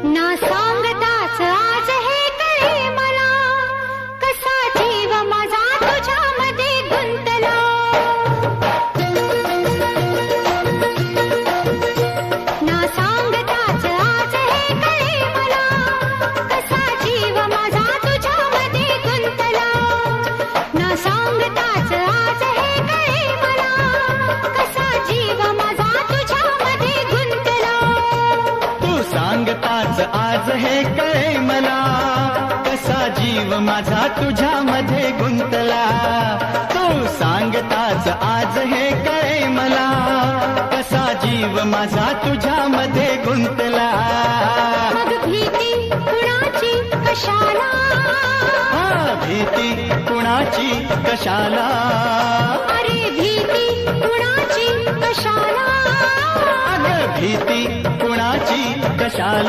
ना सांगताच आज हे कळे मला, कसा जीव माझा तुझ्यामध्ये गुंतला. ना सांगताच आज हे कळे मला, कसा जीव माझा तुझ्यामध्ये गुंतला. ना सांगताच आज हे कळे मला, कसा जीव माझा तुझ्यामध्ये गुंतला. तू सांगताच आज हे कळे मला, कसा जीव माझा तुझ्यामध्ये गुंतला. तू सांगताच आज हे कळे मला, कसा जीव माझा तुझ्यामध्ये गुंतला. मग भीती कुणाची कशाला, भीती कुणाची कशाला, अरे भीती कुणाची कशाला, अगं भीती कुणाची कशाला.